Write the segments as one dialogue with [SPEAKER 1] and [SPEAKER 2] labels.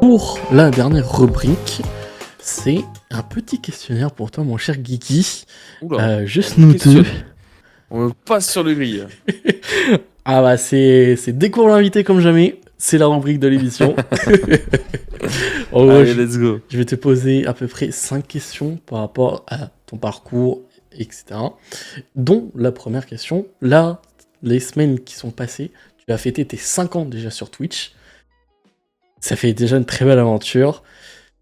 [SPEAKER 1] Pour la dernière rubrique, c'est un petit questionnaire pour toi, mon cher Guigui.
[SPEAKER 2] Oula,
[SPEAKER 1] Juste
[SPEAKER 2] on me
[SPEAKER 1] nous deux.
[SPEAKER 2] questionne. On me passe sur le grill.
[SPEAKER 1] Ah bah c'est dès qu'on l'a invité comme jamais, c'est la rubrique de l'émission. En gros,
[SPEAKER 2] Allez, let's go.
[SPEAKER 1] je vais te poser à peu près 5 questions par rapport à ton parcours, etc. Dont la première question, là, les semaines qui sont passées, tu as fêté tes 5 ans déjà sur Twitch. Ça fait déjà une très belle aventure.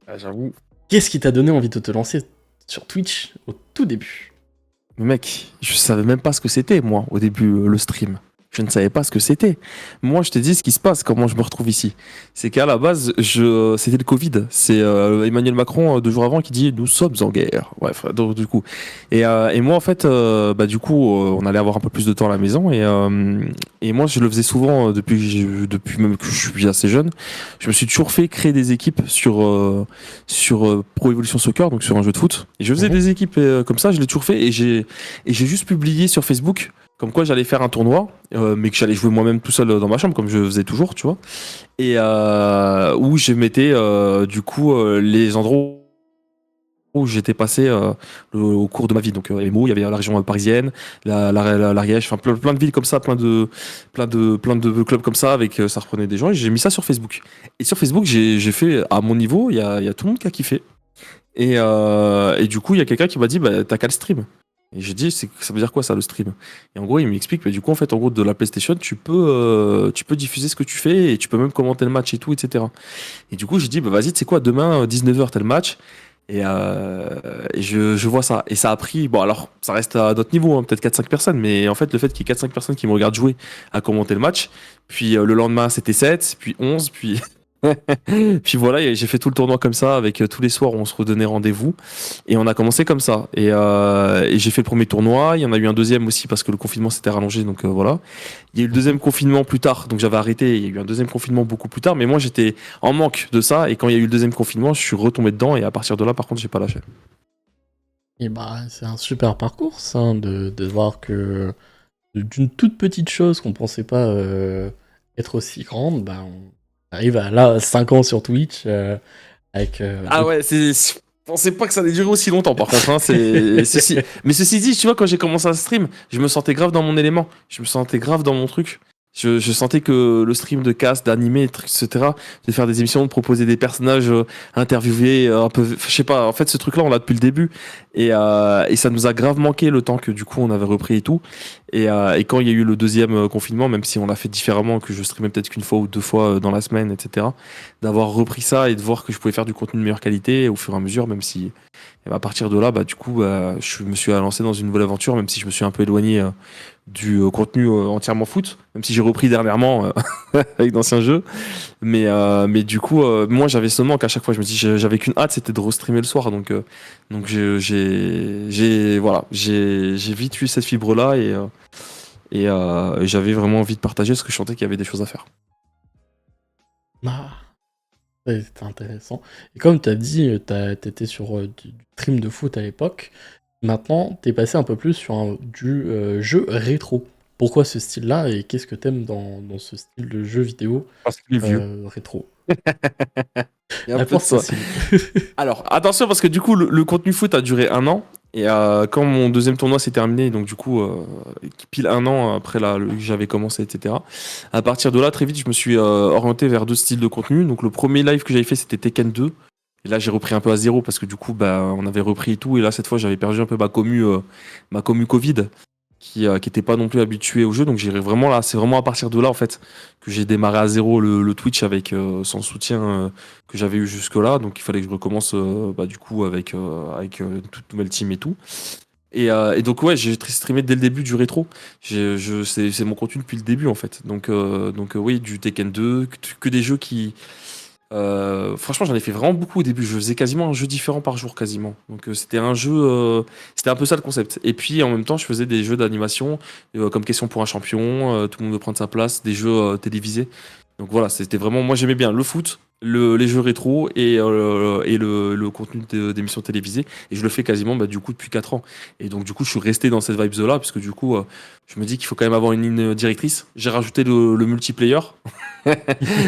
[SPEAKER 2] Ah, j'avoue.
[SPEAKER 1] Qu'est-ce qui t'a donné envie de te lancer sur Twitch au tout début?
[SPEAKER 2] Mais mec, je savais même pas ce que c'était, moi, au début, le stream. Je ne savais pas ce que c'était. Moi, je te dis ce qui se passe, comment je me retrouve ici. C'est qu'à la base, c'était le Covid. C'est Emmanuel Macron, 2 jours avant, qui dit « Nous sommes en guerre ». Bref, donc, du coup. Et moi, en fait, du coup, on allait avoir un peu plus de temps à la maison. Et moi, je le faisais souvent depuis même que je suis assez jeune. Je me suis toujours fait créer des équipes sur Pro Evolution Soccer, donc sur un jeu de foot. Et je faisais des équipes comme ça, je l'ai toujours fait. Et j'ai juste publié sur Facebook comme quoi j'allais faire un tournoi, mais que j'allais jouer moi-même tout seul dans ma chambre, comme je faisais toujours, tu vois. Et où je mettais du coup les endroits où j'étais passé au cours de ma vie. Donc Emo, il y avait la région parisienne, l'Ariège, enfin plein de villes comme ça, plein de clubs comme ça, avec ça reprenait des gens. Et j'ai mis ça sur Facebook. Et sur Facebook, j'ai fait à mon niveau, il y a tout le monde qui a kiffé. Et du coup, il y a quelqu'un qui m'a dit, bah, t'as qu'à le stream. Et j'ai dit, ça veut dire quoi ça, le stream? Et en gros, il m'explique, mais du coup, en fait, en gros, de la PlayStation, tu peux diffuser ce que tu fais et tu peux même commenter le match et tout, etc. Et du coup, j'ai dit, bah vas-y, tu sais quoi, demain, 19h, tel match. Et je vois ça. Et ça a pris, bon, alors, ça reste à notre niveau, hein, peut-être 4-5 personnes, mais en fait, le fait qu'il y ait 4-5 personnes qui me regardent jouer à commenter le match, puis le lendemain, c'était 7, puis 11, puis. Puis voilà, et j'ai fait tout le tournoi comme ça, avec tous les soirs où on se redonnait rendez-vous. Et on a commencé comme ça. Et j'ai fait le premier tournoi. Il y en a eu un deuxième aussi parce que le confinement s'était rallongé. Donc voilà. Il y a eu le deuxième confinement plus tard. Donc j'avais arrêté. Il y a eu un deuxième confinement beaucoup plus tard. Mais moi, j'étais en manque de ça. Et quand il y a eu le deuxième confinement, je suis retombé dedans. Et à partir de là, par contre, j'ai pas lâché.
[SPEAKER 1] Et bah, c'est un super parcours, ça, hein, de voir que d'une toute petite chose qu'on pensait pas être aussi grande, bah, on arrive à là, 5 ans sur Twitch, avec...
[SPEAKER 2] Ah ouais, je pensais pas que ça allait durer aussi longtemps par contre, hein, mais ceci dit, tu vois, quand j'ai commencé à stream, je me sentais grave dans mon élément, je me sentais grave dans mon truc. Je sentais que le stream de cast, d'animer, etc., de faire des émissions, de proposer des personnages interviewés, un peu, je sais pas, en fait, ce truc-là, on l'a depuis le début. Et ça nous a grave manqué le temps que du coup on avait repris et tout. Et quand il y a eu le deuxième confinement, même si on l'a fait différemment, que je streamais peut-être qu'une fois ou deux fois dans la semaine, etc., d'avoir repris ça et de voir que je pouvais faire du contenu de meilleure qualité au fur et à mesure, même si et à partir de là, bah, du coup, je me suis lancé dans une nouvelle aventure, même si je me suis un peu éloigné du contenu entièrement foot, même si j'ai repris dernièrement avec d'anciens jeux. Mais du coup, moi, j'avais seulement qu'à chaque fois, je me dis, j'avais qu'une hâte, c'était de restreamer le soir. Donc voilà, j'ai vite eu cette fibre-là et j'avais vraiment envie de partager parce que je sentais qu'il y avait des choses à faire.
[SPEAKER 1] Ah, c'était intéressant. Et comme tu as dit, t'étais sur du stream de foot à l'époque. Maintenant, t'es passé un peu plus sur du jeu rétro. Pourquoi ce style-là et qu'est-ce que t'aimes dans ce style de jeu vidéo
[SPEAKER 2] Parce qu'il est vieux.
[SPEAKER 1] rétro?
[SPEAKER 2] Il y a un peu de
[SPEAKER 1] Réponse
[SPEAKER 2] ça.
[SPEAKER 1] facile.
[SPEAKER 2] Alors, attention, parce que du coup, le contenu foot a duré 1 an. Et quand mon deuxième tournoi s'est terminé, donc du coup, pile 1 an après que j'avais commencé, etc. À partir de là, très vite, je me suis orienté vers deux styles de contenu. Donc, le premier live que j'avais fait, c'était Tekken 2. Et là, j'ai repris un peu à zéro parce que du coup, bah, on avait repris et tout. Et là, cette fois, j'avais perdu un peu ma commu Covid qui était pas non plus habitué au jeu. Donc, j'irai vraiment là. C'est vraiment à partir de là, en fait, que j'ai démarré à zéro le Twitch avec sans soutien que j'avais eu jusque-là. Donc, il fallait que je recommence du coup avec une toute nouvelle team et tout. Et donc, ouais, j'ai streamé dès le début du rétro. C'est mon contenu depuis le début, en fait. Donc oui, du Tekken 2, que des jeux qui franchement, j'en ai fait vraiment beaucoup au début. Je faisais quasiment un jeu différent par jour, quasiment. Donc, c'était un peu ça le concept. Et puis, en même temps, je faisais des jeux d'animation, comme Question pour un champion, Tout le monde veut prendre sa place, des jeux télévisés. Donc voilà, c'était vraiment, moi j'aimais bien le foot, les jeux rétro et le contenu d'émissions télévisées. Et je le fais quasiment du coup depuis 4 ans. Et donc du coup, je suis resté dans cette vibe-là, parce que du coup, je me dis qu'il faut quand même avoir une ligne directrice. J'ai rajouté le multiplayer.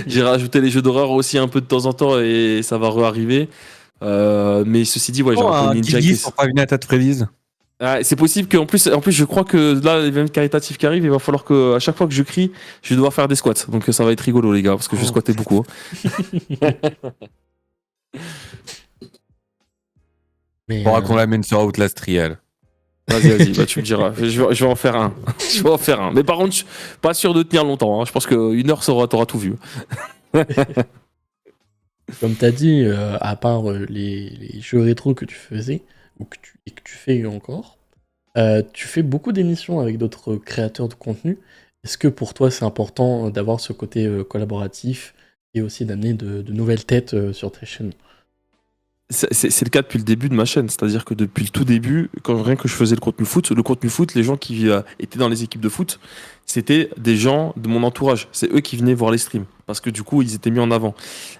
[SPEAKER 2] J'ai rajouté les jeux d'horreur aussi un peu de temps en temps et ça va re-arriver. Mais ceci dit, ouais, j'ai
[SPEAKER 3] Oh,
[SPEAKER 2] un peu une
[SPEAKER 3] un
[SPEAKER 2] ligne
[SPEAKER 3] Kill List
[SPEAKER 2] directrice.
[SPEAKER 3] pour Five Nights at Freddy's.
[SPEAKER 2] Ah, c'est possible en plus, je crois que là, l'événement caritatif qui arrive, il va falloir que, à chaque fois que je crie, je vais devoir faire des squats. Donc ça va être rigolo, les gars, parce que je
[SPEAKER 1] Oh.
[SPEAKER 2] squattais beaucoup.
[SPEAKER 1] Mais
[SPEAKER 3] Faudra qu'on l'amène sur Outlast Trial.
[SPEAKER 2] Vas-y, bah, tu me diras. Je vais en faire un. Je vais en faire un. Mais par contre, je suis pas sûr de tenir longtemps, hein. Je pense qu'une heure, t'auras tout vu.
[SPEAKER 1] comme tu as dit, à part les jeux rétro que tu faisais, ou et que tu fais encore, tu fais beaucoup d'émissions avec d'autres créateurs de contenu. Est-ce que pour toi c'est important d'avoir ce côté collaboratif et aussi d'amener de nouvelles têtes sur tes chaînes?
[SPEAKER 2] C'est le cas depuis le début de ma chaîne, c'est-à-dire que depuis le tout début, quand rien que je faisais le contenu foot, les gens qui étaient dans les équipes de foot, c'était des gens de mon entourage. C'est eux qui venaient voir les streams, parce que du coup, ils étaient mis en avant.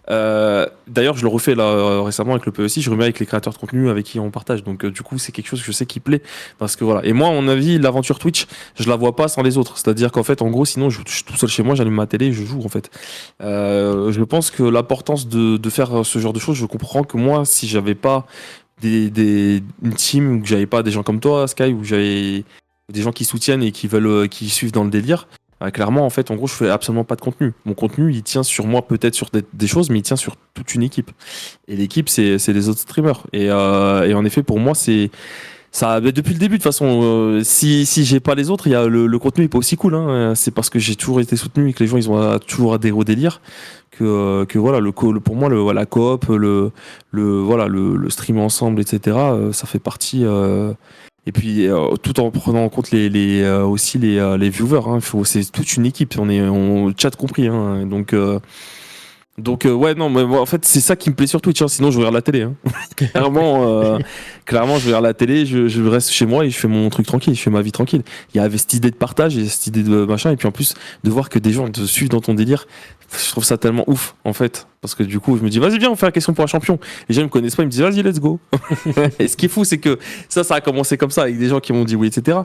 [SPEAKER 2] D'ailleurs, je le refais là récemment avec le PEC, je remets avec les créateurs de contenu avec qui on partage. Donc du coup, c'est quelque chose que je sais qui plaît, parce que voilà. Et moi, à mon avis, l'aventure Twitch, je la vois pas sans les autres. C'est-à-dire qu'en fait, en gros, sinon, je suis tout seul chez moi, j'allume ma télé, et je joue en fait. Je pense que l'importance de faire ce genre de choses, je comprends que moi, si j'avais pas une team, ou que j'avais pas des gens comme toi, Sky, où j'avais des gens qui soutiennent et qui veulent, qui suivent dans le délire, clairement, en fait, en gros, je fais absolument pas de contenu. Mon contenu, il tient sur moi, peut-être sur des choses, mais il tient sur toute une équipe. Et l'équipe, c'est les autres streamers. Et en effet, pour moi, c'est ça, depuis le début, de toute façon, si j'ai pas les autres, il y a le contenu est pas aussi cool, hein. C'est parce que j'ai toujours été soutenu et que les gens ils ont toujours adhéré au délire que voilà pour moi la coop, voilà le stream ensemble, etc. Ça fait partie. Et puis tout en prenant en compte aussi les viewers, hein. C'est toute une équipe. On chat compris, hein. Donc ouais, non, mais en fait c'est ça qui me plaît sur Twitch, hein. Sinon je regarde la télé, hein. Clairement je regarde la télé, je reste chez moi et je fais mon truc tranquille, je fais ma vie tranquille. Il y avait cette idée de partage et cette idée de machin, et puis en plus de voir que des gens te suivent dans ton délire, je trouve ça tellement ouf en fait, parce que du coup je me dis vas-y viens on fait la question pour un champion. Les gens ils me connaissent pas, ils me disent vas-y let's go. Et ce qui est fou c'est que ça a commencé comme ça avec des gens qui m'ont dit oui, etc.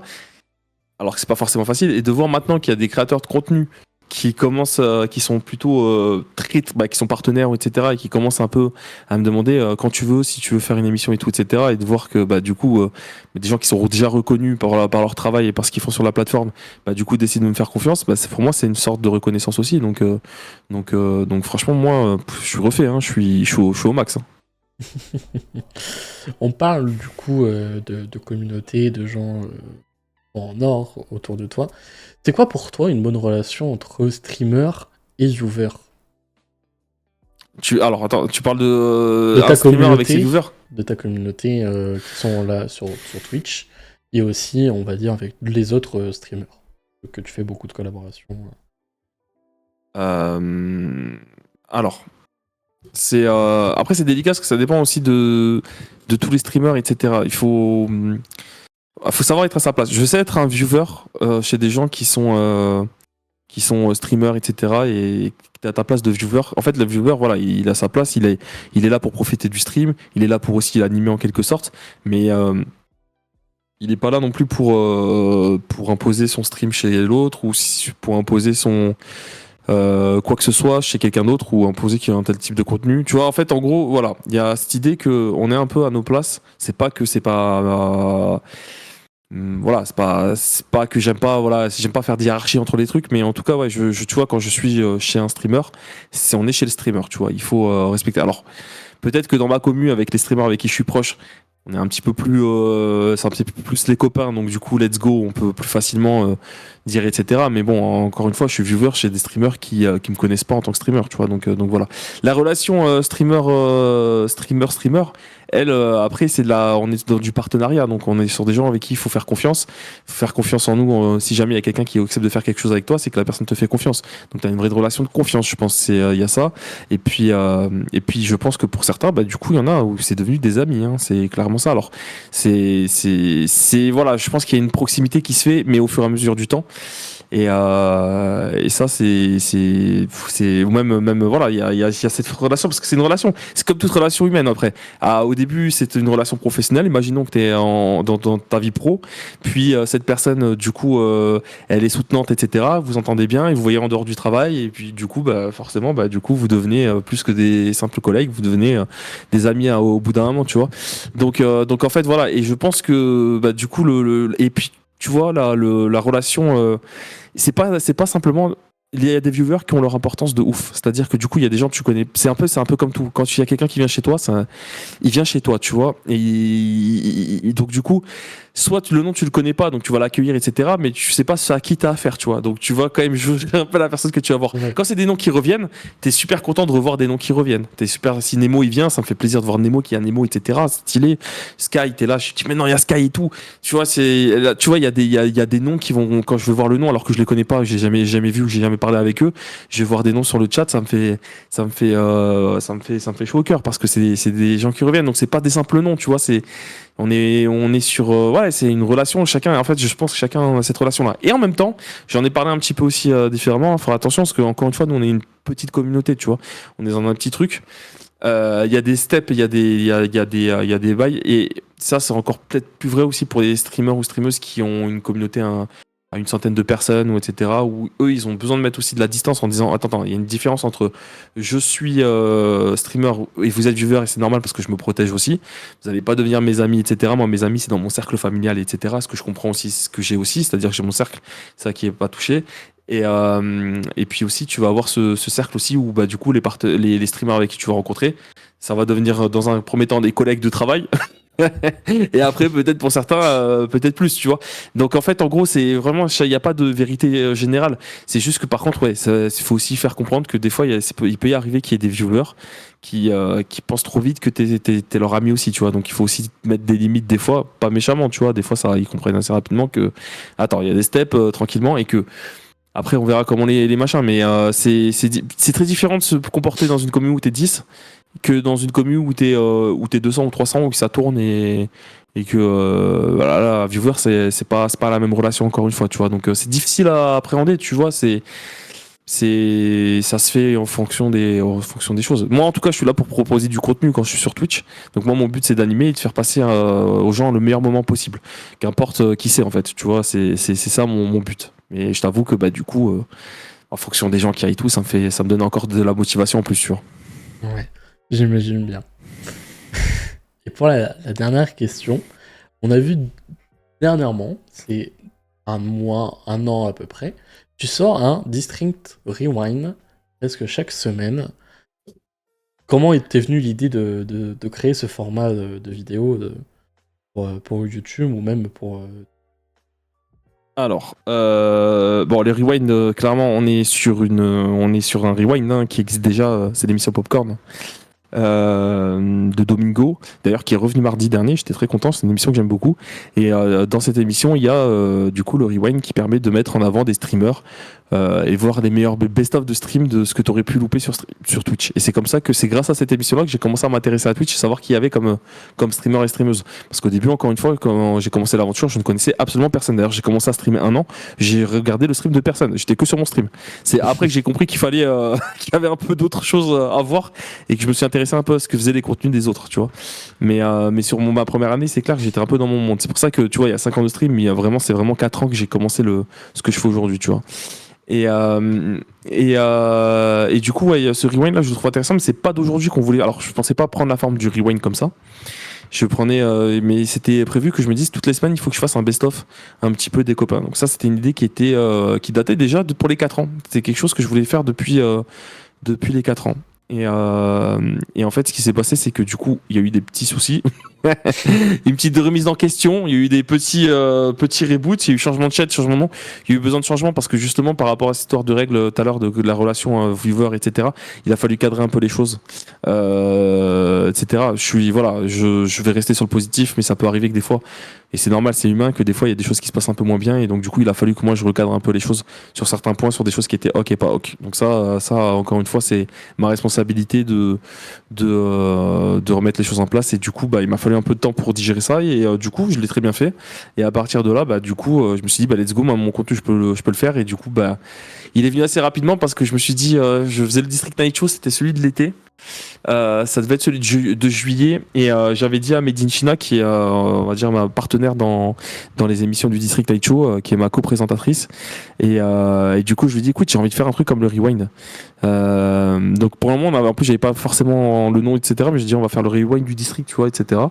[SPEAKER 2] Alors que c'est pas forcément facile, et de voir maintenant qu'il y a des créateurs de contenu qui commencent, qui sont plutôt qui sont partenaires, etc., et qui commencent un peu à me demander quand tu veux, si tu veux faire une émission et tout, etc., et de voir que du coup des gens qui sont déjà reconnus par leur travail et par ce qu'ils font sur la plateforme, du coup décident de me faire confiance, pour moi c'est une sorte de reconnaissance aussi. Donc franchement moi je suis refait, hein, je suis au max, hein.
[SPEAKER 1] On parle du coup de communauté, de gens en or autour de toi. C'est quoi pour toi une bonne relation entre streamer et viewer?
[SPEAKER 2] Alors attends, tu parles
[SPEAKER 1] De
[SPEAKER 2] un
[SPEAKER 1] ta
[SPEAKER 2] streamer avec ses
[SPEAKER 1] communauté,
[SPEAKER 2] viewers?
[SPEAKER 1] de ta communauté qui sont là sur Twitch, et aussi, on va dire, avec les autres streamers, que tu fais beaucoup de collaborations.
[SPEAKER 2] Alors, après c'est délicat parce que ça dépend aussi de tous les streamers, etc. Il faut savoir être à sa place. Je sais être un viewer chez des gens qui sont streamers, etc. Et t'es à ta place de viewer. En fait, le viewer, voilà, il a sa place. Il est là pour profiter du stream. Il est là pour aussi l'animer en quelque sorte. Mais il n'est pas là non plus pour imposer son stream chez l'autre, ou pour imposer son quoi que ce soit chez quelqu'un d'autre, ou imposer qu'il y ait un tel type de contenu. Tu vois, en fait, en gros, voilà, il y a cette idée que on est un peu à nos places. C'est pas que c'est pas voilà, c'est pas que j'aime pas, voilà, j'aime pas faire de hiérarchie entre les trucs, mais en tout cas, ouais, tu vois, quand je suis chez un streamer, on est chez le streamer, tu vois, il faut respecter. Alors, peut-être que dans ma commu, avec les streamers avec qui je suis proche, on est un petit peu plus, c'est un petit peu plus les copains, donc du coup, let's go, on peut plus facilement dire, etc. Mais bon, encore une fois, je suis viewer chez des streamers qui me connaissent pas en tant que streamer, tu vois, donc voilà. La relation streamer, elle, après, on est dans du partenariat, donc on est sur des gens avec qui il faut faire confiance. Il faut faire confiance en nous. Si jamais il y a quelqu'un qui accepte de faire quelque chose avec toi, c'est que la personne te fait confiance. Donc tu as une vraie relation de confiance, je pense. Il y a ça. Et puis je pense que pour certains, du coup, il y en a où c'est devenu des amis, hein. C'est clairement ça. Alors, voilà, je pense qu'il y a une proximité qui se fait, mais au fur et à mesure du temps. Et ça, ou même voilà, il y a cette relation, parce que c'est une relation, c'est comme toute relation humaine après. Au début, c'est une relation professionnelle, imaginons que tu es dans ta vie pro, puis cette personne, du coup, elle est soutenante, etc. Vous entendez bien, et vous voyez en dehors du travail, et puis du coup, forcément, du coup, vous devenez plus que des simples collègues, vous devenez des amis au bout d'un moment, tu vois. Donc en fait, voilà, et je pense que du coup, et puis, tu vois, la relation, c'est pas simplement. Il y a des viewers qui ont leur importance de ouf. C'est-à-dire que du coup, il y a des gens que tu connais. C'est un peu comme tout. Quand il y a quelqu'un qui vient chez toi, il vient chez toi, tu vois. Et donc, du coup, soit le nom, tu le connais pas, donc tu vas l'accueillir, etc. Mais tu sais pas à qui t'as affaire, tu vois. Donc, tu vas quand même juger un peu la personne que tu vas voir.
[SPEAKER 1] Ouais.
[SPEAKER 2] Quand c'est des noms qui reviennent, t'es super content de revoir des noms qui reviennent. T'es super. Si Nemo, il vient, ça me fait plaisir de voir Nemo, qui a Nemo, etc. C'est stylé. Sky, t'es là, je dis, mais non, il y a Sky et tout. Tu vois, il y a des noms qui vont, quand je veux voir le nom, alors que je les connais pas, j'ai jamais vu, j'ai jamais parlé avec eux, je vais voir des noms sur le chat, ça me fait chaud au cœur, parce que c'est des gens qui reviennent, donc c'est pas des simples noms, tu vois, on est sur, ouais, c'est une relation, chacun, en fait, je pense que chacun a cette relation-là. Et en même temps, j'en ai parlé un petit peu aussi différemment, il faudra attention, parce que encore une fois, nous, on est une petite communauté, tu vois, on est dans un petit truc. Il y a des steps, il y a des bails, et ça, c'est encore peut-être plus vrai aussi pour les streamers ou streameuses qui ont une communauté à une centaine de personnes, ou etc., où eux, ils ont besoin de mettre aussi de la distance en disant, attends, il y a une différence entre je suis streamer et vous êtes viewer, et c'est normal parce que je me protège aussi. Vous n'allez pas devenir mes amis, etc. Moi, mes amis, c'est dans mon cercle familial, etc. Ce que je comprends aussi, ce que j'ai aussi, c'est-à-dire que j'ai mon cercle, ça qui est pas touché. Et puis aussi, tu vas avoir ce cercle aussi où du coup, les streamers avec qui tu vas rencontrer, ça va devenir dans un premier temps des collègues de travail. Et après, peut-être pour certains, peut-être plus, tu vois. Donc en fait, en gros, c'est vraiment, il n'y a pas de vérité générale. C'est juste que par contre, ouais, il faut aussi faire comprendre que des fois, il peut y arriver qu'il y ait des viewers qui pensent trop vite que t'es leur ami aussi, tu vois. Donc il faut aussi mettre des limites des fois, pas méchamment, tu vois. Des fois, ils comprennent assez rapidement que, attends, il y a des steps tranquillement, et que après, on verra comment les machins, mais c'est très différent de se comporter dans une commune où t'es 10 que dans une commune où t'es 200 ou 300, où ça tourne, et que voilà, la viewer, c'est pas la même relation, encore une fois, tu vois. Donc c'est difficile à appréhender, tu vois. Ça se fait en fonction des choses. Moi, en tout cas, je suis là pour proposer du contenu quand je suis sur Twitch. Donc moi, mon but, c'est d'animer et de faire passer aux gens le meilleur moment possible. Qu'importe qui c'est, en fait, tu vois. C'est ça mon but. Mais je t'avoue que du coup, en fonction des gens qui aillent tout, ça me donne encore de la motivation en plus, tu vois.
[SPEAKER 1] Ouais, j'imagine bien. Et pour la dernière question, on a vu dernièrement, c'est un mois, un an à peu près, tu sors un District Rewind presque chaque semaine. Comment t'es venue l'idée de créer ce format de vidéo pour YouTube ou même pour...
[SPEAKER 2] Alors, bon, les rewinds, clairement, on est sur un rewind qui existe déjà, c'est l'émission Popcorn. De Domingo, d'ailleurs, qui est revenu mardi dernier. J'étais très content, c'est une émission que j'aime beaucoup. Et dans cette émission, il y a du coup le rewind qui permet de mettre en avant des streamers et voir les meilleurs best-of de stream de ce que tu aurais pu louper sur Twitch. Et c'est comme ça que c'est grâce à cette émission-là que j'ai commencé à m'intéresser à Twitch et savoir qui y avait comme streamer et streameuse. Parce qu'au début, encore une fois, quand j'ai commencé l'aventure, je ne connaissais absolument personne. D'ailleurs, j'ai commencé à streamer 1 an, j'ai regardé le stream de personne. J'étais que sur mon stream. C'est après que j'ai compris qu'il fallait qu'il y avait un peu d'autres choses à voir, et que je me suis intéressé un peu à ce que faisaient les contenus des autres, tu vois. Mais sur ma première année, c'est clair que j'étais un peu dans mon monde. C'est pour ça que, tu vois, il y a 5 ans de stream, mais c'est vraiment 4 ans que j'ai commencé ce que je fais aujourd'hui, tu vois. Et du coup, ouais, ce rewind là, je le trouve intéressant, mais c'est pas d'aujourd'hui qu'on voulait. Alors, je pensais pas prendre la forme du rewind comme ça. Je prenais, mais c'était prévu que je me dise toutes les semaines, il faut que je fasse un best-of un petit peu des copains. Donc ça, c'était une idée qui datait déjà pour les 4 ans. C'était quelque chose que je voulais faire depuis les 4 ans. Et en fait, ce qui s'est passé, c'est que du coup, il y a eu des petits soucis, une petite remise en question, il y a eu des petits reboots, il y a eu changement de chat, changement de nom, il y a eu besoin de changement parce que justement, par rapport à cette histoire de règles tout à l'heure de la relation viewer, etc., il a fallu cadrer un peu les choses, etc. Je vais rester sur le positif, mais ça peut arriver que des fois, Et c'est normal, c'est humain que des fois il y a des choses qui se passent un peu moins bien. Et donc du coup, il a fallu que moi je recadre un peu les choses sur certains points, sur des choses qui étaient ok et pas ok. Donc ça encore une fois, c'est ma responsabilité de remettre les choses en place. Et du coup, bah, il m'a fallu un peu de temps pour digérer ça. Et du coup, je l'ai très bien fait. Et à partir de là, bah, du coup, je me suis dit, bah, let's go, moi, mon contenu, je peux le faire. Et du coup, bah, il est venu assez rapidement parce que je me suis dit, je faisais le District Night Show, c'était celui de l'été. Ça devait être celui de juillet. Et j'avais dit à Made in China, qui est, on va dire, ma partenaire dans les émissions du District Night Show, qui est ma co-présentatrice. Et du coup, je lui ai dit, écoute, j'ai envie de faire un truc comme le Rewind. Donc pour le moment, en plus, j'avais pas forcément le nom, etc. Mais j'ai dit, on va faire le Rewind du District, tu vois, etc.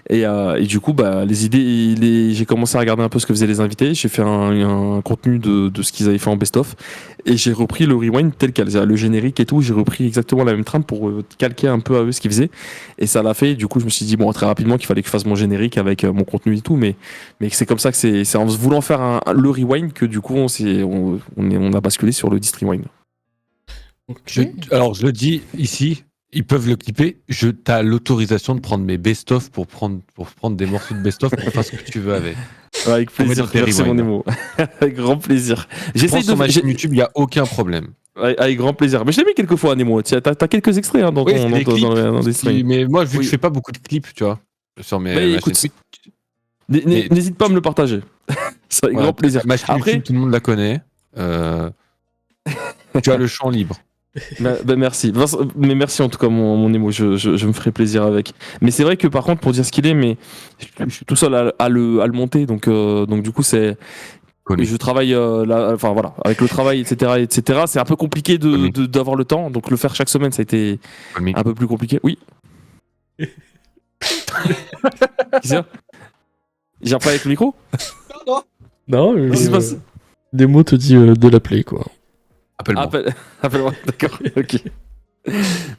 [SPEAKER 2] Et du coup, bah, les idées, j'ai commencé à regarder un peu ce que faisaient les invités. J'ai fait un contenu de ce qu'ils avaient fait en best-of. Et j'ai repris le Rewind tel quel. Le générique et tout, j'ai repris exactement la même trame pour calquer un peu à eux ce qu'ils faisaient. Et ça l'a fait. Du coup, je me suis dit, bon, très rapidement, qu'il fallait que je fasse mon générique avec mon contenu et tout. Mais c'est comme ça que c'est en voulant faire le Rewind que du coup, on a basculé sur le Dist Rewind.
[SPEAKER 1] Ok.
[SPEAKER 3] Alors, je le dis ici, ils peuvent le clipper. T'as l'autorisation de prendre mes best-of pour prendre des morceaux de best-of pour faire ce que tu veux avec.
[SPEAKER 2] Avec plaisir, merci mon Nemo. Avec grand plaisir. J'essaye
[SPEAKER 3] sur ma chaîne YouTube, il n'y a aucun problème.
[SPEAKER 2] Avec grand plaisir. Mais je l'ai mis quelques fois, Nemo. T'as quelques extraits dans
[SPEAKER 3] Oui,
[SPEAKER 2] ton dans des streams.
[SPEAKER 3] Mais moi, vu que je fais pas beaucoup de clips, tu vois, sur ma
[SPEAKER 2] écoute,
[SPEAKER 3] chaîne
[SPEAKER 2] n'hésite pas à me le partager. C'est avec grand plaisir.
[SPEAKER 3] Ma chaîne
[SPEAKER 2] Après,
[SPEAKER 3] YouTube, tout le monde la connaît. Tu as le champ libre.
[SPEAKER 2] Merci. Mais merci en tout cas, mon Nemo. Je me ferai plaisir avec. Mais c'est vrai que par contre, pour dire ce qu'il est, mais je suis tout seul à le monter. Donc du coup, c'est. Je travaille enfin voilà, avec le travail, etc. C'est un peu compliqué d'avoir le temps. Donc le faire chaque semaine, ça a été un peu plus compliqué. Oui. Qui c'est ça? J'ai pas avec le micro?
[SPEAKER 1] Non,
[SPEAKER 2] Qu'est-ce qui se passe?
[SPEAKER 1] des mots te dit de l'appeler, quoi.
[SPEAKER 3] Appelle-moi.
[SPEAKER 2] Appelle-moi, d'accord, ok.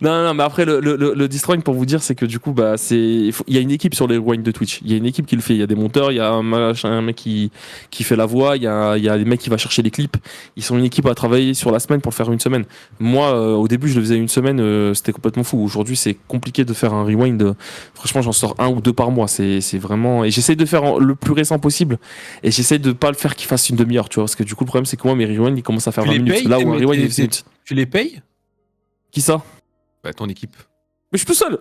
[SPEAKER 2] Non, mais après, le Destroying, pour vous dire, c'est que du coup, bah, il y a une équipe sur les rewinds de Twitch. Il y a une équipe qui le fait. Il y a des monteurs, il y a un mec qui fait la voix, il y a des mecs qui va chercher les clips. Ils sont une équipe à travailler sur la semaine pour le faire une semaine. Moi, au début, je le faisais une semaine, c'était complètement fou. Aujourd'hui, c'est compliqué de faire un rewind. Franchement, j'en sors 1 ou 2 par mois. C'est vraiment. Et j'essaie de faire le plus récent possible. Et j'essaie de pas le faire qu'il fasse une demi-heure, tu vois. Parce que du coup, le problème, c'est que moi, mes rewinds, ils commencent à faire 20 minutes. Là où un rewind, il fait
[SPEAKER 3] Tu les payes?
[SPEAKER 2] Qui ça?
[SPEAKER 3] Bah, ton équipe.
[SPEAKER 2] Mais je suis tout seul.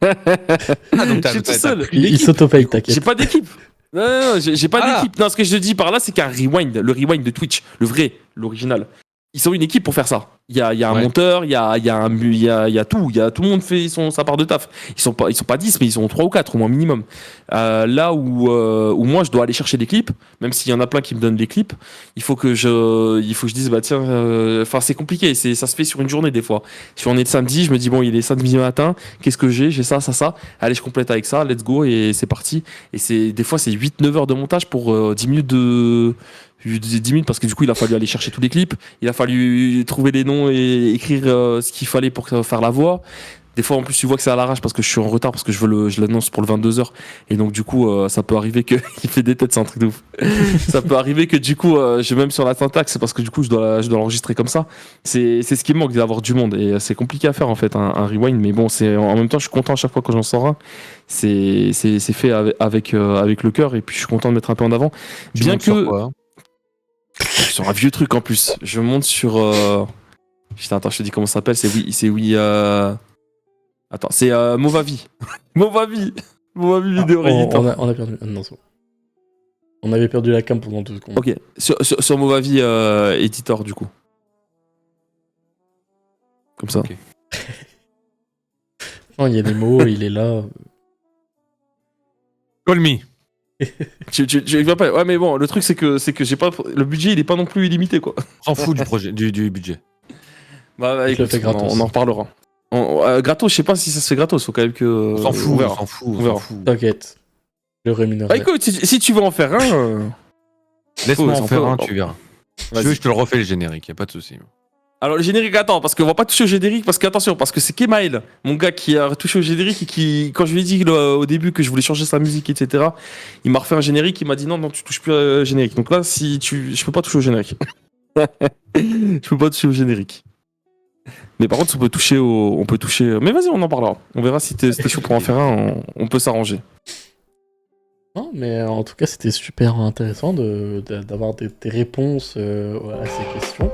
[SPEAKER 3] Donc
[SPEAKER 2] je suis tout seul.
[SPEAKER 1] Il s'auto-paye, t'inquiète.
[SPEAKER 2] J'ai pas d'équipe. Non, j'ai pas d'équipe. Non, ce que je dis par là, c'est qu'un rewind, le rewind de Twitch, le vrai, l'original, ils sont une équipe pour faire ça. Il y a un monteur, il y a tout. Tout le monde fait sa part de taf. Ils sont pas 10, mais ils sont 3 ou 4 au moins minimum. Là où moi, je dois aller chercher des clips, même s'il y en a plein qui me donnent des clips, il faut que je dise, bah tiens, enfin, c'est compliqué. Ça se fait sur une journée des fois. Si on est le samedi, je me dis, bon, il est samedi matin, qu'est-ce que j'ai ça. Allez, je complète avec ça, let's go, et c'est parti. Et des fois, c'est 8-9 heures de montage pour 10 minutes 10 minutes parce que du coup il a fallu aller chercher tous les clips, il a fallu trouver les noms et écrire ce qu'il fallait pour faire la voix. Des fois en plus tu vois que c'est à l'arrache parce que je suis en retard parce que je l'annonce pour le 22h et donc du coup ça peut arriver que il fait des têtes, c'est un truc de ouf. Ça peut arriver que du coup je même sur la syntaxe parce que du coup je dois l'enregistrer comme ça. C'est ce qui me manque d'avoir du monde et c'est compliqué à faire en fait un rewind, mais bon c'est en même temps je suis content à chaque fois quand j'en sors un. C'est fait avec le cœur et puis je suis content de mettre un peu en avant. Bien que sur un vieux truc en plus. Je monte sur. Putain, attends, je te dis comment ça s'appelle. C'est oui. Attends, c'est Movavi. Movavi vidéo
[SPEAKER 1] on a perdu. Non, c'est bon. On avait perdu la cam pendant 2 secondes.
[SPEAKER 2] Ok, sur Movavi éditor du coup. Comme ça.
[SPEAKER 3] Okay.
[SPEAKER 1] Non, il y a des mots, il est là.
[SPEAKER 3] Call me.
[SPEAKER 2] Tu vas pas. Ouais, mais bon, le truc c'est que j'ai pas. Le budget il est pas non plus illimité quoi.
[SPEAKER 3] On s'en fout du projet, du budget.
[SPEAKER 2] Bah écoute, on en reparlera. Gratos, je sais pas si ça se fait gratos, faut quand même que.
[SPEAKER 3] On s'en fout,
[SPEAKER 2] on verra.
[SPEAKER 1] T'inquiète. Le rémunéré.
[SPEAKER 2] Bah écoute, si tu veux en faire un.
[SPEAKER 3] Laisse-moi en faire un, tu verras. Si tu veux, je te le refais le générique, y a pas de souci.
[SPEAKER 2] Alors le générique, attends, parce qu'on va pas toucher au générique, parce que c'est Kemail, mon gars, qui a touché au générique et qui, quand je lui ai dit au début que je voulais changer sa musique, etc., il m'a refait un générique, il m'a dit non, tu touches plus au générique. Donc là, je peux pas toucher au générique. Je peux pas toucher au générique. Mais par contre, on peut toucher. Mais vas-y, on en parlera. On verra si t'es chaud pour en faire un, on peut s'arranger.
[SPEAKER 1] Non, mais en tout cas, c'était super intéressant d'avoir des réponses à ces questions.